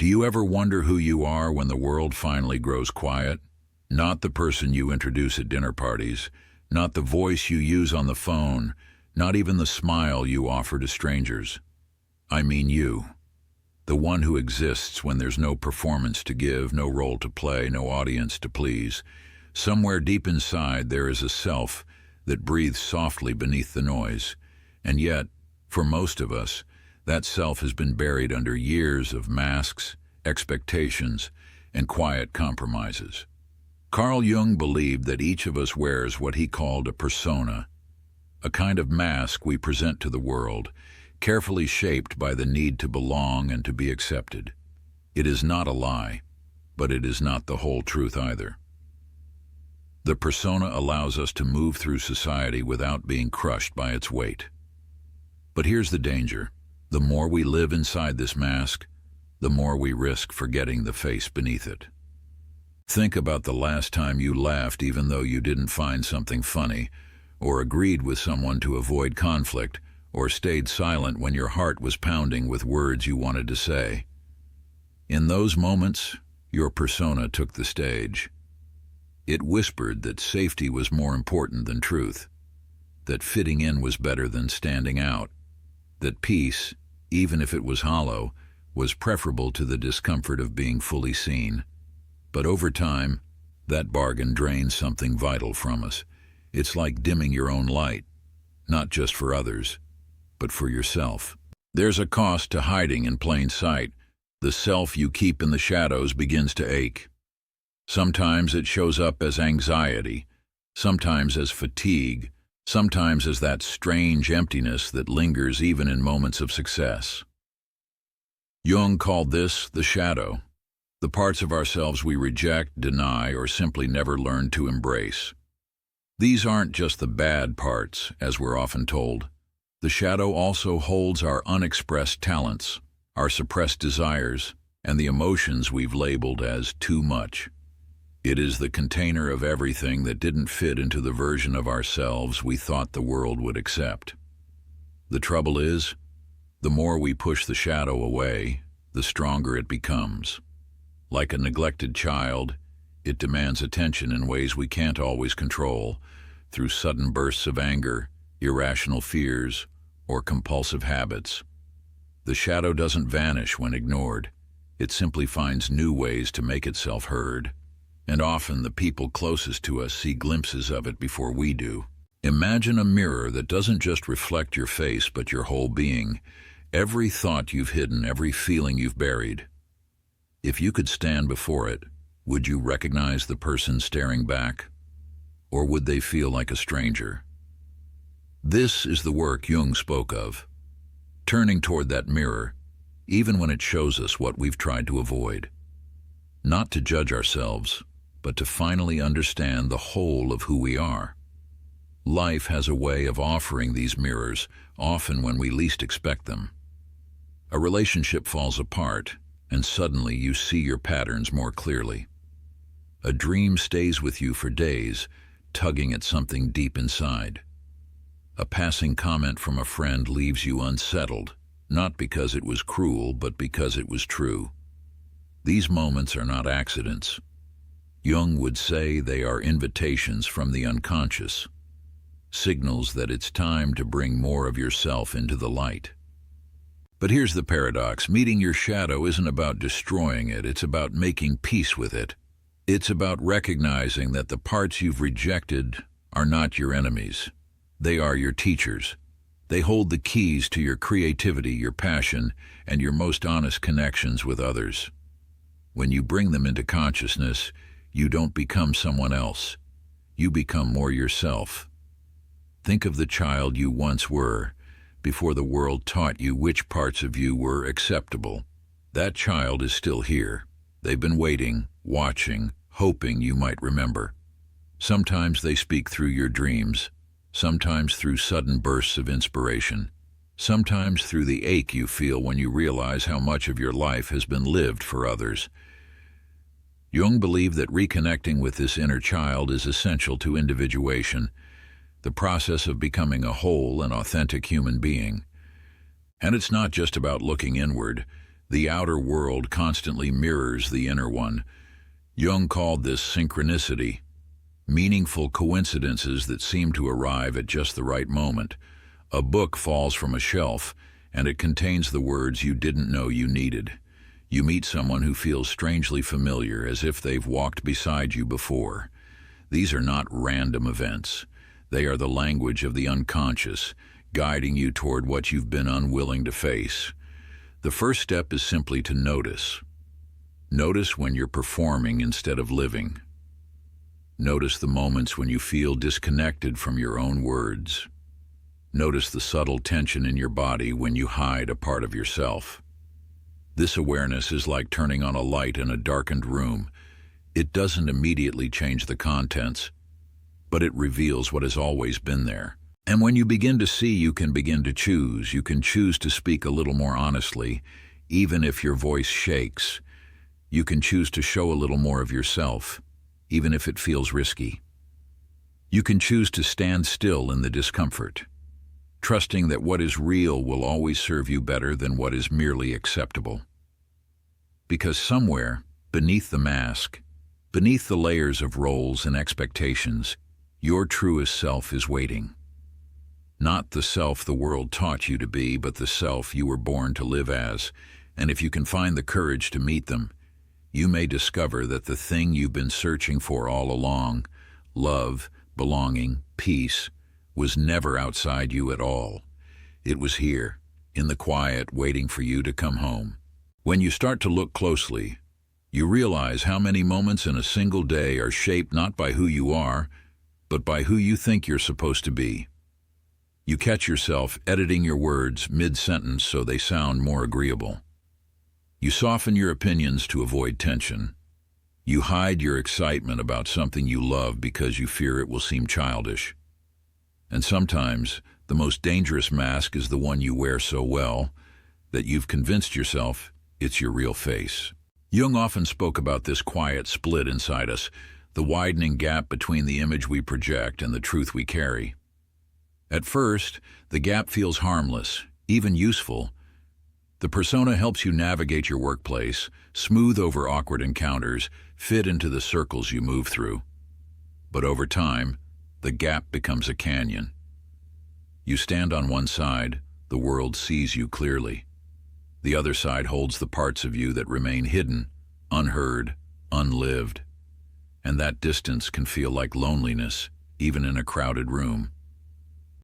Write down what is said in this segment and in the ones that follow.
Do you ever wonder who you are when the world finally grows quiet? Not the person you introduce at dinner parties, not the voice you use on the phone, not even the smile you offer to strangers. I mean you, the one who exists when there's no performance to give, no role to play, no audience to please. Somewhere deep inside there is a self that breathes softly beneath the noise, and yet, for most of us, that self has been buried under years of masks, expectations, and quiet compromises. Carl Jung believed that each of us wears what he called a persona, a kind of mask we present to the world, carefully shaped by the need to belong and to be accepted. It is not a lie, but it is not the whole truth either. The persona allows us to move through society without being crushed by its weight. But here's the danger. The more we live inside this mask, the more we risk forgetting the face beneath it. Think about the last time you laughed even though you didn't find something funny, or agreed with someone to avoid conflict, or stayed silent when your heart was pounding with words you wanted to say. In those moments, your persona took the stage. It whispered that safety was more important than truth, that fitting in was better than standing out, that peace, even if it was hollow, was preferable to the discomfort of being fully seen. But over time, that bargain drains something vital from us. It's like dimming your own light, not just for others, but for yourself. There's a cost to hiding in plain sight. The self you keep in the shadows begins to ache. Sometimes it shows up as anxiety, sometimes as fatigue, sometimes as that strange emptiness that lingers even in moments of success. Jung called this the shadow, the parts of ourselves we reject, deny, or simply never learn to embrace. These aren't just the bad parts, as we're often told. The shadow also holds our unexpressed talents, our suppressed desires, and the emotions we've labeled as too much. It is the container of everything that didn't fit into the version of ourselves we thought the world would accept. The trouble is, the more we push the shadow away, the stronger it becomes. Like a neglected child, it demands attention in ways we can't always control, through sudden bursts of anger, irrational fears, or compulsive habits. The shadow doesn't vanish when ignored. It simply finds new ways to make itself heard. And often the people closest to us see glimpses of it before we do. Imagine a mirror that doesn't just reflect your face but your whole being, every thought you've hidden, every feeling you've buried. If you could stand before it, would you recognize the person staring back? Or would they feel like a stranger? This is the work Jung spoke of, turning toward that mirror, even when it shows us what we've tried to avoid. Not to judge ourselves, but to finally understand the whole of who we are. Life has a way of offering these mirrors, often when we least expect them. A relationship falls apart, and suddenly you see your patterns more clearly. A dream stays with you for days, tugging at something deep inside. A passing comment from a friend leaves you unsettled, not because it was cruel, but because it was true. These moments are not accidents. Jung would say they are invitations from the unconscious, signals that it's time to bring more of yourself into the light. But here's the paradox. Meeting your shadow isn't about destroying it, it's about making peace with it. It's about recognizing that the parts you've rejected are not your enemies. They are your teachers. They hold the keys to your creativity, your passion, and your most honest connections with others. When you bring them into consciousness, you don't become someone else. You become more yourself. Think of the child you once were, before the world taught you which parts of you were acceptable. That child is still here. They've been waiting, watching, hoping you might remember. Sometimes they speak through your dreams, sometimes through sudden bursts of inspiration, sometimes through the ache you feel when you realize how much of your life has been lived for others. Jung believed that reconnecting with this inner child is essential to individuation, the process of becoming a whole and authentic human being. And it's not just about looking inward. The outer world constantly mirrors the inner one. Jung called this synchronicity, meaningful coincidences that seem to arrive at just the right moment. A book falls from a shelf, and it contains the words you didn't know you needed. You meet someone who feels strangely familiar, as if they've walked beside you before. These are not random events. They are the language of the unconscious, guiding you toward what you've been unwilling to face. The first step is simply to notice. Notice when you're performing instead of living. Notice the moments when you feel disconnected from your own words. Notice the subtle tension in your body when you hide a part of yourself. This awareness is like turning on a light in a darkened room. It doesn't immediately change the contents, but it reveals what has always been there. And when you begin to see, you can begin to choose. You can choose to speak a little more honestly, even if your voice shakes. You can choose to show a little more of yourself, even if it feels risky. You can choose to stand still in the discomfort, trusting that what is real will always serve you better than what is merely acceptable. Because somewhere, beneath the mask, beneath the layers of roles and expectations, your truest self is waiting. Not the self the world taught you to be, but the self you were born to live as. And if you can find the courage to meet them, you may discover that the thing you've been searching for all along, love, belonging, peace, was never outside you at all. It was here, in the quiet, waiting for you to come home. When you start to look closely, you realize how many moments in a single day are shaped not by who you are, but by who you think you're supposed to be. You catch yourself editing your words mid-sentence so they sound more agreeable. You soften your opinions to avoid tension. You hide your excitement about something you love because you fear it will seem childish. And sometimes, the most dangerous mask is the one you wear so well that you've convinced yourself it's your real face. Jung often spoke about this quiet split inside us, the widening gap between the image we project and the truth we carry. At first, the gap feels harmless, even useful. The persona helps you navigate your workplace, smooth over awkward encounters, fit into the circles you move through. But over time, the gap becomes a canyon. You stand on one side, the world sees you clearly. The other side holds the parts of you that remain hidden, unheard, unlived. And that distance can feel like loneliness, even in a crowded room.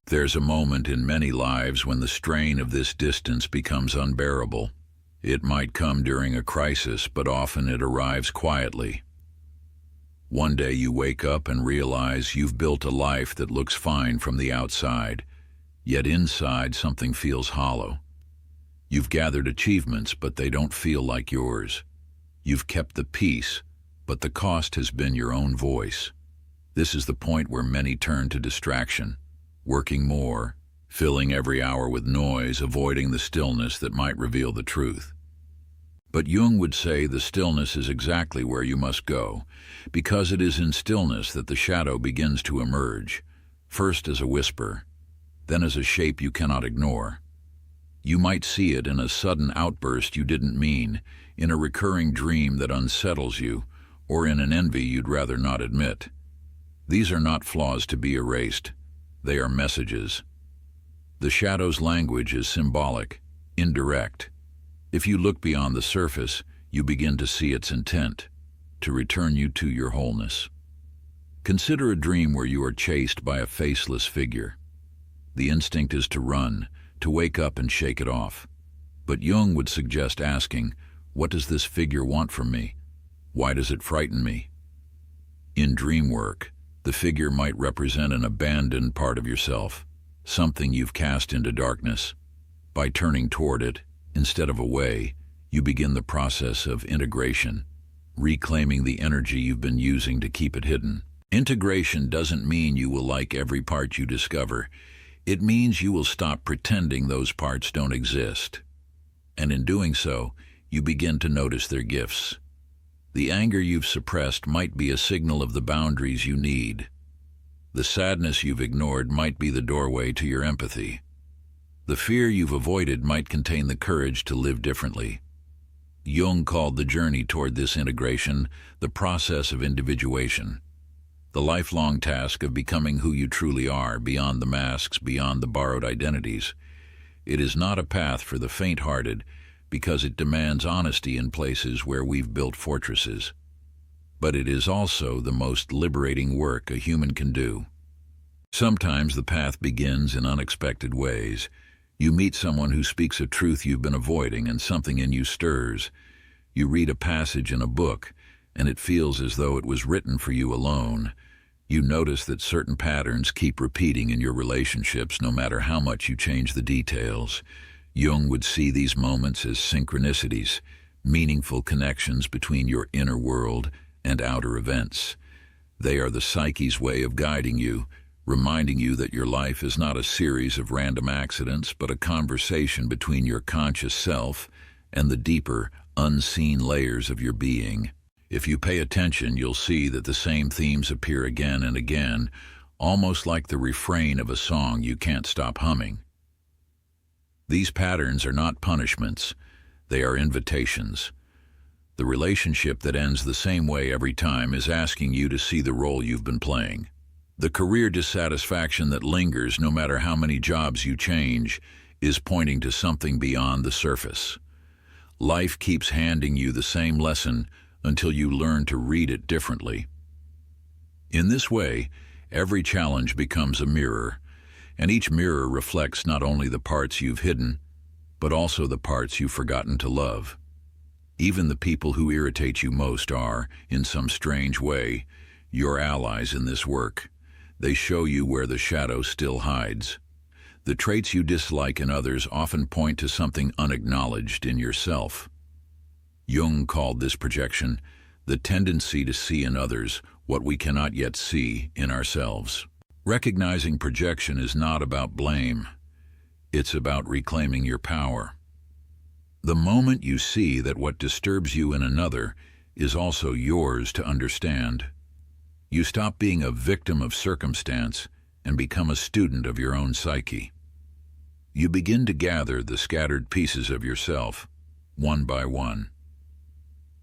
There's a moment in many lives when the strain of this distance becomes unbearable. It might come during a crisis, but often it arrives quietly. One day you wake up and realize you've built a life that looks fine from the outside, yet inside something feels hollow. You've gathered achievements, but they don't feel like yours. You've kept the peace, but the cost has been your own voice. This is the point where many turn to distraction, working more, filling every hour with noise, avoiding the stillness that might reveal the truth. But Jung would say the stillness is exactly where you must go, because it is in stillness that the shadow begins to emerge, first as a whisper, then as a shape you cannot ignore. You might see it in a sudden outburst you didn't mean, in a recurring dream that unsettles you, or in an envy you'd rather not admit. These are not flaws to be erased. They are messages. The shadow's language is symbolic, indirect. If you look beyond the surface, you begin to see its intent, to return you to your wholeness. Consider a dream where you are chased by a faceless figure. The instinct is to run, to wake up and shake it off. But Jung would suggest asking, what does this figure want from me? Why does it frighten me? In dream work, the figure might represent an abandoned part of yourself, something you've cast into darkness. By turning toward it, instead of away, you begin the process of integration, reclaiming the energy you've been using to keep it hidden. Integration doesn't mean you will like every part you discover. It means you will stop pretending those parts don't exist. And in doing so, you begin to notice their gifts. The anger you've suppressed might be a signal of the boundaries you need. The sadness you've ignored might be the doorway to your empathy. The fear you've avoided might contain the courage to live differently. Jung called the journey toward this integration the process of individuation, the lifelong task of becoming who you truly are, beyond the masks, beyond the borrowed identities. It is not a path for the faint-hearted because it demands honesty in places where we've built fortresses. But it is also the most liberating work a human can do. Sometimes the path begins in unexpected ways. You meet someone who speaks a truth you've been avoiding and something in you stirs. You read a passage in a book and it feels as though it was written for you alone. You notice that certain patterns keep repeating in your relationships no matter how much you change the details. Jung would see these moments as synchronicities, meaningful connections between your inner world and outer events. They are the psyche's way of guiding you, reminding you that your life is not a series of random accidents, but a conversation between your conscious self and the deeper, unseen layers of your being. If you pay attention, you'll see that the same themes appear again and again, almost like the refrain of a song you can't stop humming. These patterns are not punishments, they are invitations. The relationship that ends the same way every time is asking you to see the role you've been playing. The career dissatisfaction that lingers no matter how many jobs you change is pointing to something beyond the surface. Life keeps handing you the same lesson until you learn to read it differently. In this way, every challenge becomes a mirror, and each mirror reflects not only the parts you've hidden, but also the parts you've forgotten to love. Even the people who irritate you most are, in some strange way, your allies in this work. They show you where the shadow still hides. The traits you dislike in others often point to something unacknowledged in yourself. Jung called this projection the tendency to see in others what we cannot yet see in ourselves. Recognizing projection is not about blame. It's about reclaiming your power. The moment you see that what disturbs you in another is also yours to understand, you stop being a victim of circumstance and become a student of your own psyche. You begin to gather the scattered pieces of yourself, one by one.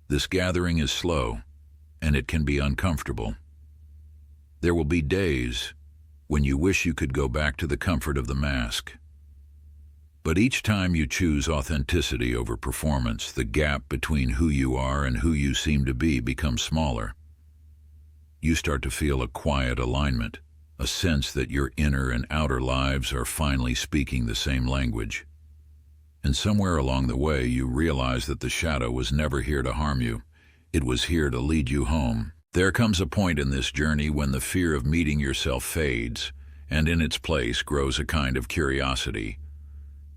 This gathering is slow, and it can be uncomfortable. There will be days when you wish you could go back to the comfort of the mask. But each time you choose authenticity over performance, the gap between who you are and who you seem to be becomes smaller. You start to feel a quiet alignment, a sense that your inner and outer lives are finally speaking the same language. And somewhere along the way, you realize that the shadow was never here to harm you. It was here to lead you home. There comes a point in this journey when the fear of meeting yourself fades, and in its place grows a kind of curiosity.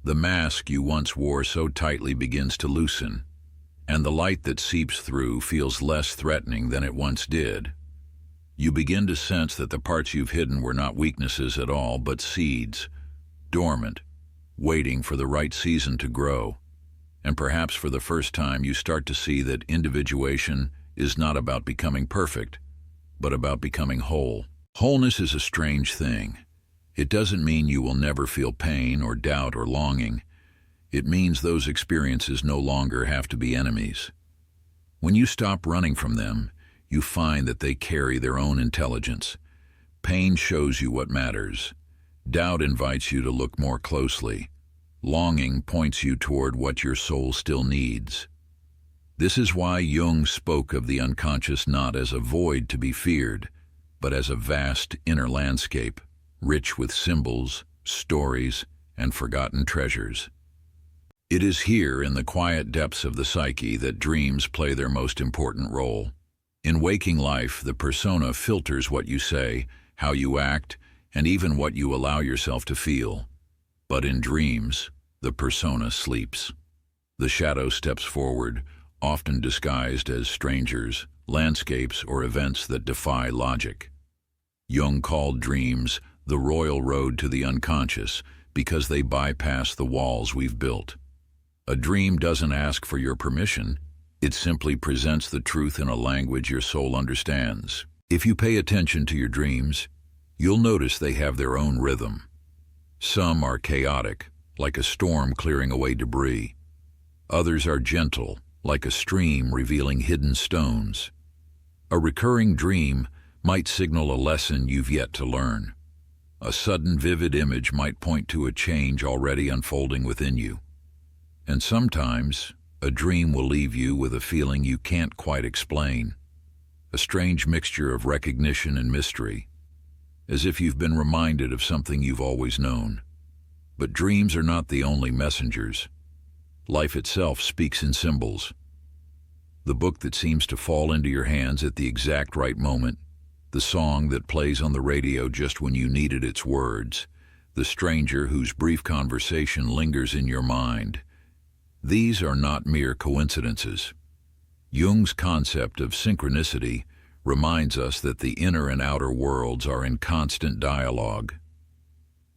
The mask you once wore so tightly begins to loosen, and the light that seeps through feels less threatening than it once did. You begin to sense that the parts you've hidden were not weaknesses at all, but seeds, dormant, waiting for the right season to grow. And perhaps for the first time, you start to see that individuation is not about becoming perfect, but about becoming whole. Wholeness is a strange thing. It doesn't mean you will never feel pain or doubt or longing. It means those experiences no longer have to be enemies. When you stop running from them, you find that they carry their own intelligence. Pain shows you what matters. Doubt invites you to look more closely. Longing points you toward what your soul still needs. This is why Jung spoke of the unconscious not as a void to be feared, but as a vast inner landscape, rich with symbols, stories, and forgotten treasures. It is here in the quiet depths of the psyche that dreams play their most important role. In waking life, the persona filters what you say, how you act, and even what you allow yourself to feel. But in dreams, the persona sleeps. The shadow steps forward, often disguised as strangers, landscapes, or events that defy logic. Jung called dreams the royal road to the unconscious because they bypass the walls we've built. A dream doesn't ask for your permission. It simply presents the truth in a language your soul understands. If you pay attention to your dreams, you'll notice they have their own rhythm. Some are chaotic, like a storm clearing away debris. Others are gentle, like a stream revealing hidden stones. A recurring dream might signal a lesson you've yet to learn. A sudden vivid image might point to a change already unfolding within you. And sometimes, a dream will leave you with a feeling you can't quite explain, a strange mixture of recognition and mystery, as if you've been reminded of something you've always known. But dreams are not the only messengers. Life itself speaks in symbols. The book that seems to fall into your hands at the exact right moment, the song that plays on the radio just when you needed its words, the stranger whose brief conversation lingers in your mind. These are not mere coincidences. Jung's concept of synchronicity reminds us that the inner and outer worlds are in constant dialogue.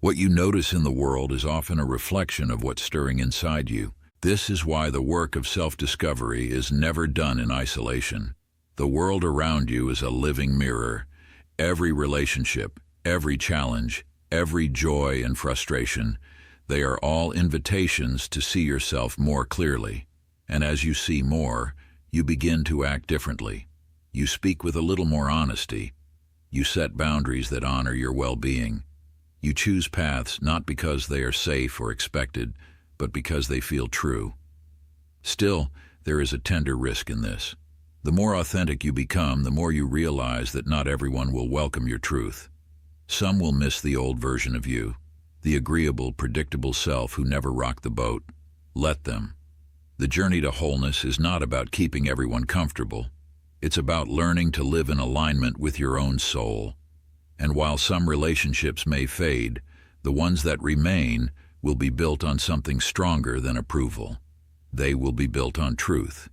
What you notice in the world is often a reflection of what's stirring inside you. This is why the work of self-discovery is never done in isolation. The world around you is a living mirror. Every relationship, every challenge, every joy and frustration, they are all invitations to see yourself more clearly. And as you see more, you begin to act differently. You speak with a little more honesty. You set boundaries that honor your well-being. You choose paths not because they are safe or expected, but because they feel true. Still, there is a tender risk in this. The more authentic you become, the more you realize that not everyone will welcome your truth. Some will miss the old version of you, the agreeable, predictable self who never rocked the boat. Let them. The journey to wholeness is not about keeping everyone comfortable. It's about learning to live in alignment with your own soul. And while some relationships may fade, the ones that remain will be built on something stronger than approval. They will be built on truth.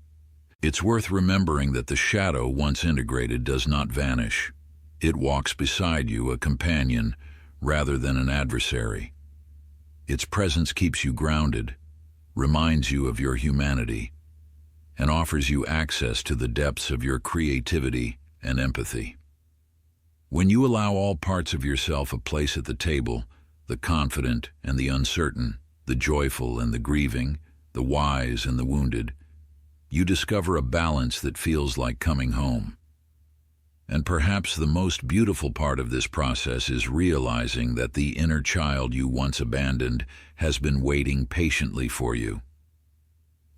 It's worth remembering that the shadow, once integrated, does not vanish. It walks beside you, a companion, rather than an adversary. Its presence keeps you grounded, reminds you of your humanity, and offers you access to the depths of your creativity and empathy. When you allow all parts of yourself a place at the table, the confident and the uncertain, the joyful and the grieving, the wise and the wounded, you discover a balance that feels like coming home. And perhaps the most beautiful part of this process is realizing that the inner child you once abandoned has been waiting patiently for you.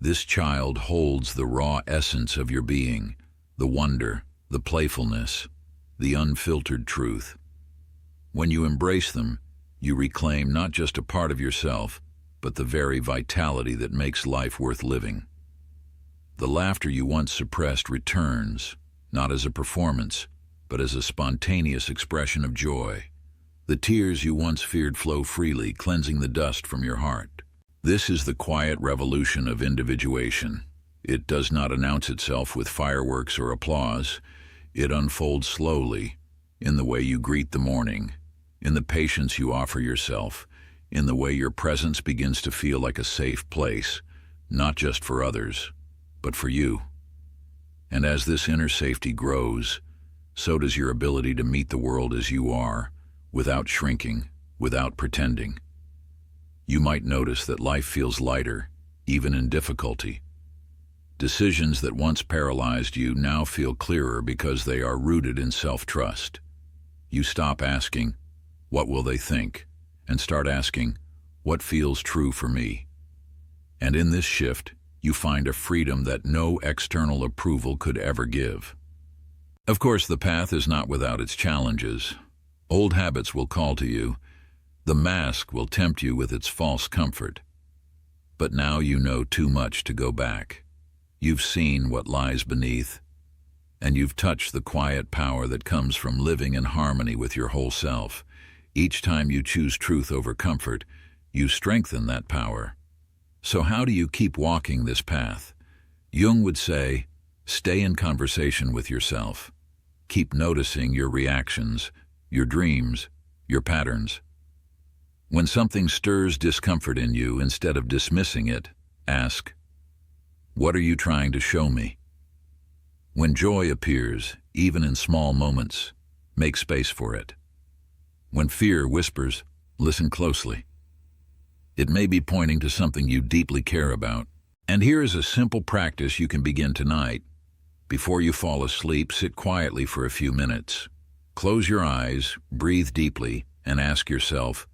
This child holds the raw essence of your being, the wonder, the playfulness, the unfiltered truth. When you embrace them, you reclaim not just a part of yourself, but the very vitality that makes life worth living. The laughter you once suppressed returns, not as a performance, but as a spontaneous expression of joy. The tears you once feared flow freely, cleansing the dust from your heart. This is the quiet revolution of individuation. It does not announce itself with fireworks or applause. It unfolds slowly, in the way you greet the morning, in the patience you offer yourself, in the way your presence begins to feel like a safe place, not just for others, but for you. And as this inner safety grows, so does your ability to meet the world as you are, without shrinking, without pretending. You might notice that life feels lighter, even in difficulty. Decisions that once paralyzed you now feel clearer because they are rooted in self-trust. You stop asking, "What will they think?" and start asking, "What feels true for me?" And in this shift, you find a freedom that no external approval could ever give. Of course, the path is not without its challenges. Old habits will call to you. The mask will tempt you with its false comfort. But now you know too much to go back. You've seen what lies beneath, and you've touched the quiet power that comes from living in harmony with your whole self. Each time you choose truth over comfort, you strengthen that power. So how do you keep walking this path? Jung would say, stay in conversation with yourself. Keep noticing your reactions, your dreams, your patterns. When something stirs discomfort in you, instead of dismissing it, ask, "What are you trying to show me?" When joy appears, even in small moments, make space for it. When fear whispers, listen closely. It may be pointing to something you deeply care about. And here is a simple practice you can begin tonight. Before you fall asleep, sit quietly for a few minutes. Close your eyes, breathe deeply, and ask yourself,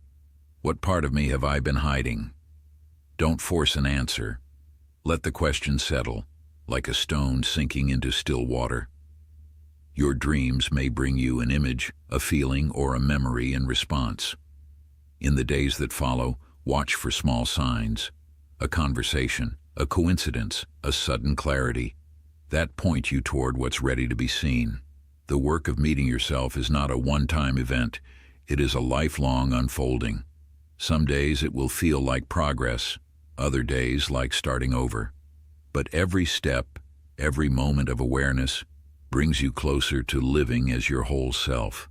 what part of me have I been hiding? Don't force an answer. Let the question settle, like a stone sinking into still water. Your dreams may bring you an image, a feeling, or a memory in response. In the days that follow, watch for small signs, a conversation, a coincidence, a sudden clarity, that point you toward what's ready to be seen. The work of meeting yourself is not a one-time event. It is a lifelong unfolding. Some days it will feel like progress, other days like starting over. But every step, every moment of awareness brings you closer to living as your whole self.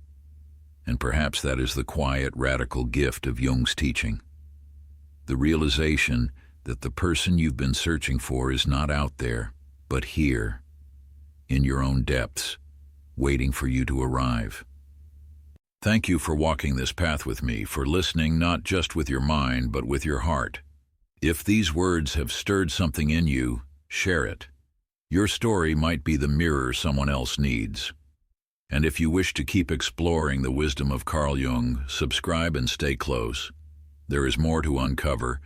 And perhaps that is the quiet, radical gift of Jung's teaching. The realization that the person you've been searching for is not out there, but here, in your own depths, waiting for you to arrive. Thank you for walking this path with me, for listening not just with your mind, but with your heart. If these words have stirred something in you, share it. Your story might be the mirror someone else needs. And if you wish to keep exploring the wisdom of Carl Jung, subscribe and stay close. There is more to uncover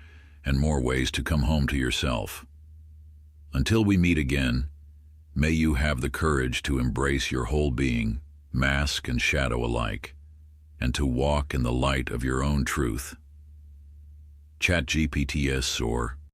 and more ways to come home to yourself. Until we meet again, may you have the courage to embrace your whole being, mask and shadow alike, and to walk in the light of your own truth. ChatGPTs or